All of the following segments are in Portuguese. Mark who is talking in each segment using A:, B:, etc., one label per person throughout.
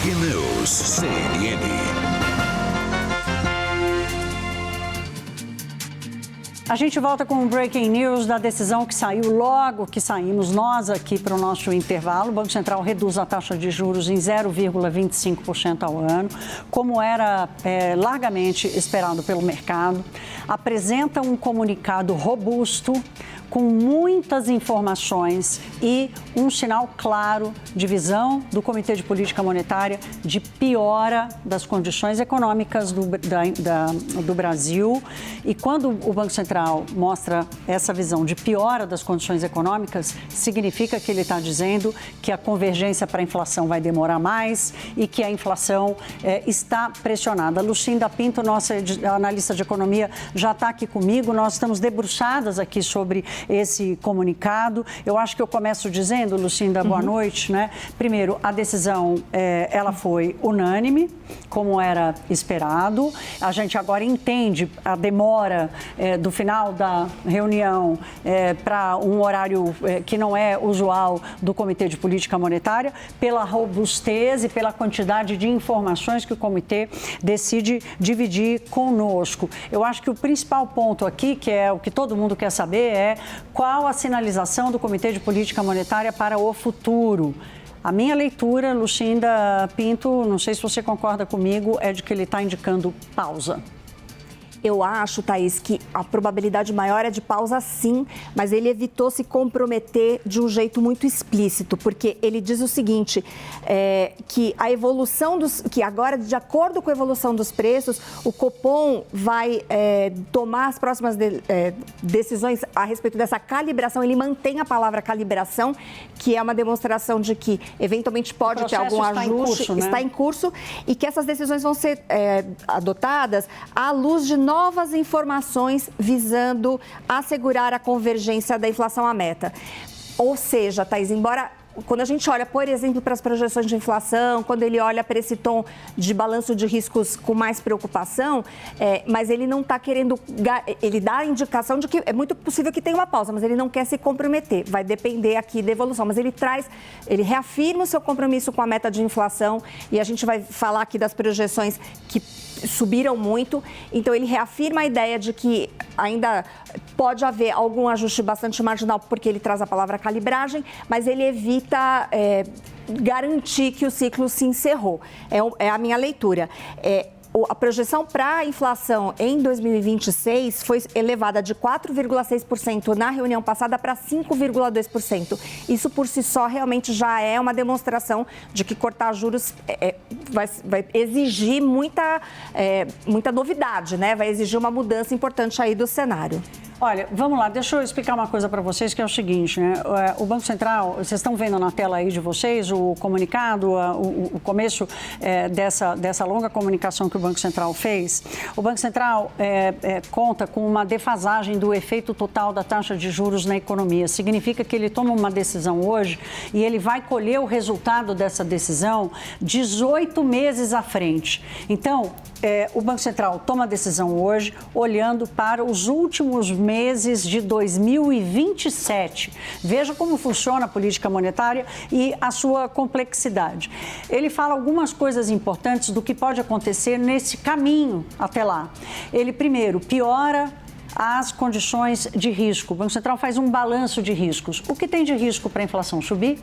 A: Breaking News CNN.
B: A gente volta com o Breaking News da decisão que saiu logo que saímos nós aqui para o nosso intervalo. O Banco Central reduz a taxa de juros em 0,25% ao ano, como era largamente esperado pelo mercado. Apresenta um comunicado robusto, com muitas informações e um sinal claro de visão do Comitê de Política Monetária de piora das condições econômicas do Brasil. E quando o Banco Central mostra essa visão de piora das condições econômicas, significa que ele está dizendo que a convergência para a inflação vai demorar mais e que a inflação está pressionada. A Lucinda Pinto, nossa analista de economia, já está aqui comigo. Nós estamos debruçadas aqui sobre esse comunicado. Eu acho que eu começo dizendo, Lucinda, boa noite, né? Primeiro, a decisão, ela foi unânime, como era esperado. A gente agora entende a demora do final da reunião para um horário que não é usual do Comitê de Política Monetária, pela robustez e pela quantidade de informações que o Comitê decide dividir conosco. Eu acho que o principal ponto aqui, que é o que todo mundo quer saber, é qual a sinalização do Comitê de Política Monetária para o futuro. A minha leitura, Lucinda Pinto, não sei se você concorda comigo, é de que ele está indicando pausa.
C: Eu acho, Thaís, que a probabilidade maior é de pausa sim, mas ele evitou se comprometer de um jeito muito explícito, porque ele diz o seguinte, que a evolução que agora, de acordo com a evolução dos preços, o Copom vai tomar as próximas decisões a respeito dessa calibração. Ele mantém a palavra calibração, que é uma demonstração de que eventualmente pode ter algum ajuste, está em curso, e que essas decisões vão ser adotadas à luz de novas informações visando assegurar a convergência da inflação à meta. Ou seja, Thaís, embora quando a gente olha, por exemplo, para as projeções de inflação, quando ele olha para esse tom de balanço de riscos com mais preocupação, mas ele não está querendo, ele dá a indicação de que é muito possível que tenha uma pausa, mas ele não quer se comprometer, vai depender aqui da evolução, mas ele reafirma o seu compromisso com a meta de inflação e a gente vai falar aqui das projeções que subiram muito, então ele reafirma a ideia de que ainda pode haver algum ajuste bastante marginal, porque ele traz a palavra calibragem, mas ele evita garantir que o ciclo se encerrou. É a minha leitura. A projeção para a inflação em 2026 foi elevada de 4,6% na reunião passada para 5,2%. Isso por si só realmente já é uma demonstração de que cortar juros vai exigir muita novidade, né? Vai exigir uma mudança importante aí do cenário.
B: Olha, vamos lá, deixa eu explicar uma coisa para vocês, que é o seguinte, né? O Banco Central, vocês estão vendo na tela aí de vocês o comunicado, o começo dessa longa comunicação que o Banco Central fez. O Banco Central conta com uma defasagem do efeito total da taxa de juros na economia. Significa que ele toma uma decisão hoje e ele vai colher o resultado dessa decisão 18 meses à frente. Então, o Banco Central toma a decisão hoje olhando para os últimos meses de 2027. Veja como funciona a política monetária e a sua complexidade. Ele fala algumas coisas importantes do que pode acontecer nesse caminho até lá. Ele, primeiro, piora as condições de risco. O Banco Central faz um balanço de riscos. O que tem de risco para a inflação subir?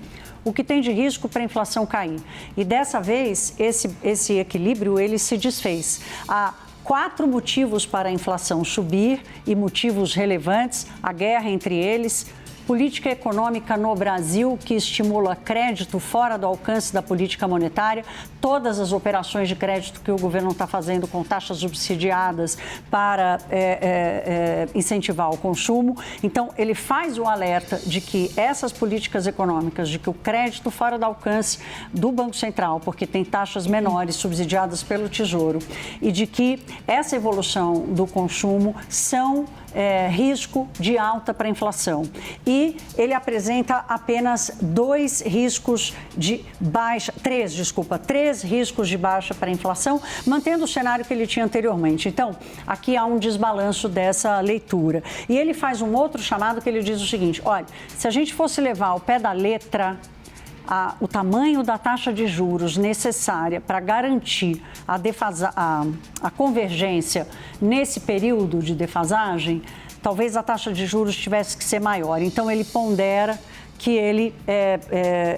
B: O que tem de risco para a inflação cair? E dessa vez, esse equilíbrio, ele se desfez. Há 4 motivos para a inflação subir e motivos relevantes, a guerra entre eles, política econômica no Brasil que estimula crédito fora do alcance da política monetária, todas as operações de crédito que o governo está fazendo com taxas subsidiadas para incentivar o consumo. Então, ele faz o alerta de que essas políticas econômicas, de que o crédito fora do alcance do Banco Central, porque tem taxas menores subsidiadas pelo Tesouro, e de que essa evolução do consumo são risco de alta para a inflação. E ele apresenta apenas três riscos de baixa para a inflação, mantendo o cenário que ele tinha anteriormente. Então, aqui há um desbalanço dessa leitura. E ele faz um outro chamado que ele diz o seguinte: olha, se a gente fosse levar ao pé da letra o tamanho da taxa de juros necessária para garantir a convergência nesse período de defasagem, talvez a taxa de juros tivesse que ser maior. Então, ele pondera que ele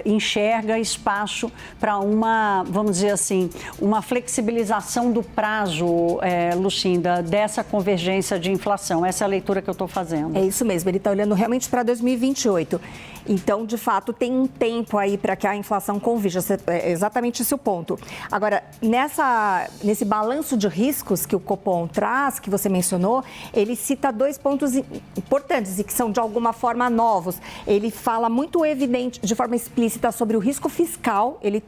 B: enxerga espaço para uma, vamos dizer assim, uma flexibilização do prazo, Lucinda, dessa convergência de inflação. Essa é a leitura que eu estou fazendo. É
C: isso mesmo, ele está olhando realmente para 2028. Então, de fato, tem um tempo aí para que a inflação converja. É exatamente esse o ponto. Agora, nesse balanço de riscos que o Copom traz, que você mencionou, ele cita 2 pontos importantes e que são, de alguma forma, novos. Ele fala muito evidente, de forma explícita, sobre o risco fiscal. Ele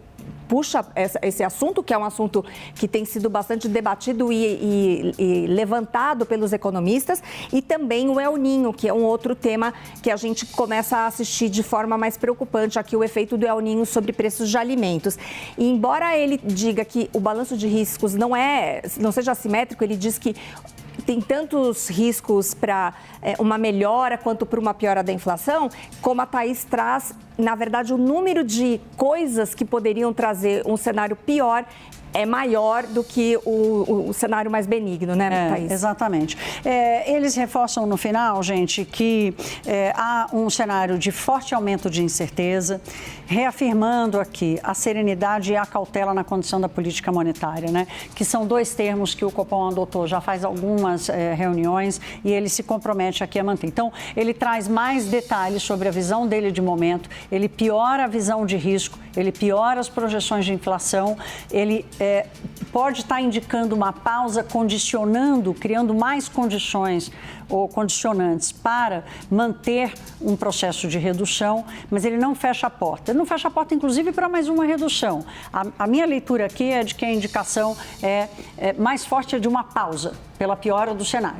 C: puxa esse assunto, que é um assunto que tem sido bastante debatido e levantado pelos economistas, e também o El Niño, que é um outro tema que a gente começa a assistir de forma mais preocupante, aqui o efeito do El Niño sobre preços de alimentos. E embora ele diga que o balanço de riscos não seja assimétrico, ele diz que tem tantos riscos para uma melhora quanto para uma piora da inflação, como a Thaís traz, na verdade, o número de coisas que poderiam trazer um cenário pior é maior do que o cenário mais benigno, né, Thaís?
B: Exatamente. Eles reforçam no final, gente, que há um cenário de forte aumento de incerteza, reafirmando aqui a serenidade e a cautela na condução da política monetária, né? Que são 2 termos que o Copom adotou já faz algumas reuniões e ele se compromete aqui a manter. Então, ele traz mais detalhes sobre a visão dele de momento, ele piora a visão de risco, ele piora as projeções de inflação, ele pode estar indicando uma pausa, condicionando, criando mais condições ou condicionantes para manter um processo de redução, mas ele não fecha a porta. Ele não fecha a porta, inclusive, para mais uma redução. A minha leitura aqui é de que a indicação mais forte é de uma pausa pela piora do cenário.